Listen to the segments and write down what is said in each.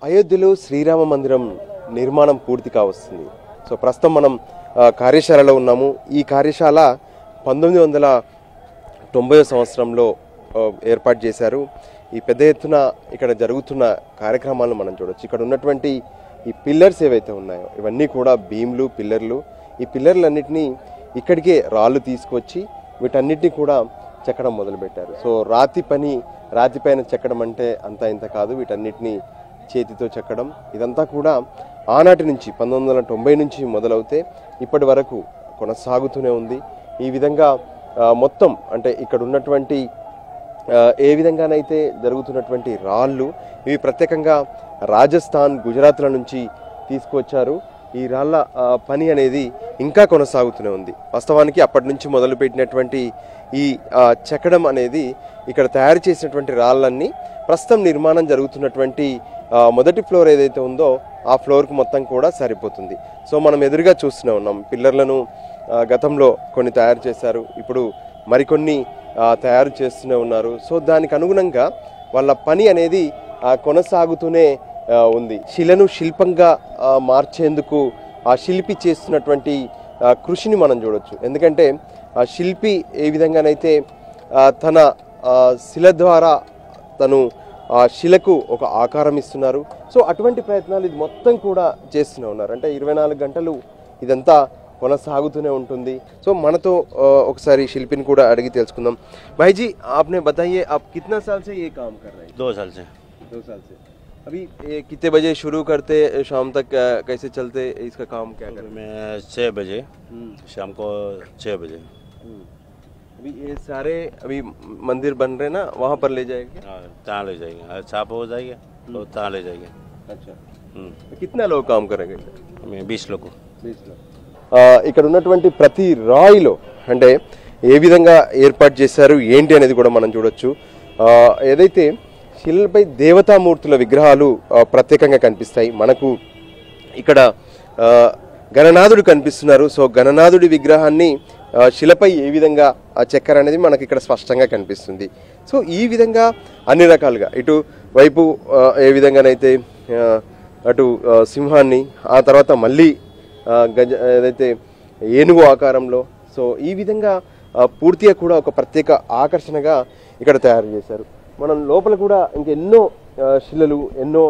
అయోధ్యలో శ్రీరామ మందిరం నిర్మాణం పూర్తి కావస్తుంది. సో ప్రస్తుతం మనం కార్యశాలలో ఉన్నాము. ఈ కార్యశాల 1990 సంవత్సరంలో ఏర్పాటు చేశారు. ఈ పెద్ద ఎత్తున ఇక్కడ జరుగుతున్న కార్యక్రమాలను మనం చూడొచ్చు. ఇక్కడ ఉన్నటువంటి ఈ పిల్లర్స్ ఏవైతే ఉన్నాయో ఇవన్నీ కూడా బీమ్లు, పిల్లర్లు. ఈ పిల్లర్లన్నింటినీ ఇక్కడికే రాళ్ళు తీసుకొచ్చి వీటన్నిటిని కూడా చెక్కడం మొదలుపెట్టారు. సో రాతి పైన చెక్కడం అంటే అంతా ఇంత కాదు, వీటన్నిటిని చేతితో చెక్కడం. ఇదంతా కూడా ఆనాటి నుంచి 1990 నుంచి మొదలవుతే ఇప్పటి వరకు కొనసాగుతూనే ఉంది. ఈ విధంగా మొత్తం అంటే ఇక్కడ ఉన్నటువంటి ఏ విధంగానైతే జరుగుతున్నటువంటి రాళ్ళు ఇవి ప్రత్యేకంగా రాజస్థాన్, గుజరాత్ల నుంచి తీసుకువచ్చారు. ఈ రాళ్ళ పని అనేది ఇంకా కొనసాగుతూనే ఉంది. వాస్తవానికి అప్పటి నుంచి మొదలుపెట్టినటువంటి ఈ చెక్కడం అనేది ఇక్కడ తయారు చేసినటువంటి రాళ్ళన్నీ ప్రస్తుతం నిర్మాణం జరుగుతున్నటువంటి మొదటి ఫ్లోర్ ఏదైతే ఉందో ఆ ఫ్లోర్కు మొత్తం కూడా సరిపోతుంది. సో మనం ఎదురుగా చూస్తూనే ఉన్నాం. పిల్లర్లను గతంలో కొన్ని తయారు చేశారు, ఇప్పుడు మరికొన్ని తయారు చేస్తూనే ఉన్నారు. సో దానికి అనుగుణంగా వాళ్ళ పని అనేది కొనసాగుతూనే ఉంది. శిలను శిల్పంగా మార్చేందుకు ఆ శిల్పి చేస్తున్నటువంటి కృషిని మనం చూడొచ్చు. ఎందుకంటే ఆ శిల్పి ఏ విధంగానైతే తన శిల ద్వారా తను ఆ శిలకు ఒక ఆకారం ఇస్తున్నారు. సో అటువంటి ప్రయత్నాలు ఇది మొత్తం కూడా చేస్తూనే ఉన్నారు. అంటే 24 గంటలు ఇదంతా కొనసాగుతూనే ఉంటుంది. సో మనతో ఒకసారి శిల్పిని కూడా అడిగి తెలుసుకుందాం. భాईजी आपने बताइए आप कितना साल से ये काम कर रहे हैं? 2 साल से। 2 साल से। अभी ये कितने बजे शुरू करते, शाम तक कैसे चलते, इसका काम क्या करते? मैं 6 बजे, शाम को 6 बजे। अभी ये सारे अभी मंदिर बन रहे ना, वहाँ पर ले जाएंगे? हाँ, तहाँ ले जाएंगे, साफ हो जाएगा तो तहाँ ले जाएंगे। अच्छा, कितना लोग काम करेंगे? हमें 20 लोग। 20 लोग। ఇక్కడ ఉన్నటువంటి ప్రతి రాయిలో అంటే ఏ విధంగా ఏర్పాటు చేశారు ఏంటి అనేది కూడా మనం చూడొచ్చు. ఏదైతే శిలపై దేవతామూర్తుల విగ్రహాలు ప్రత్యేకంగా కనిపిస్తాయి. మనకు ఇక్కడ గణనాథుడు కనిపిస్తున్నారు. సో గణనాథుడి విగ్రహాన్ని శిలపై ఏ విధంగా చెక్కారు అనేది మనకి ఇక్కడ స్పష్టంగా కనిపిస్తుంది. సో ఈ విధంగా అన్ని రకాలుగా ఇటు వైపు ఏ విధంగానైతే అటు సింహాన్ని, ఆ తర్వాత మళ్ళీ ఏదైతే ఏనుగు ఆకారంలో, సో ఈ విధంగా పూర్తిగా కూడా ఒక ప్రత్యేక ఆకర్షణగా ఇక్కడ తయారు చేశారు. మనం లోపల కూడా ఇంకెన్నో శిలలు, ఎన్నో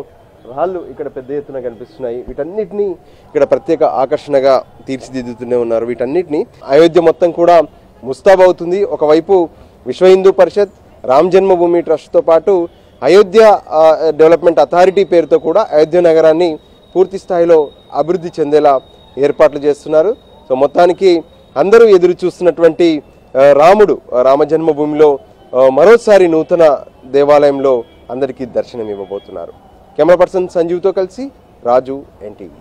రాళ్ళు ఇక్కడ పెద్ద ఎత్తున కనిపిస్తున్నాయి. వీటన్నిటినీ ఇక్కడ ప్రత్యేక ఆకర్షణగా తీర్చిదిద్దుతూనే ఉన్నారు. వీటన్నిటిని అయోధ్య మొత్తం కూడా ముస్తాబవుతుంది. ఒకవైపు విశ్వ హిందూ పరిషత్, రామ్ జన్మభూమి ట్రస్ట్తో పాటు అయోధ్య డెవలప్మెంట్ అథారిటీ పేరుతో కూడా అయోధ్య నగరాన్ని పూర్తి స్థాయిలో అభివృద్ధి చెందేలా ఏర్పాట్లు చేస్తున్నారు. సో మొత్తానికి అందరూ ఎదురు చూస్తున్నటువంటి రాముడు రామ జన్మభూమిలో మరోసారి నూతన దేవాలయంలో అందరికీ దర్శనం ఇవ్వబోతున్నారు. కెమెరా పర్సన్ సంజీవ్తో కలిసి రాజు, ఎన్టీవీ.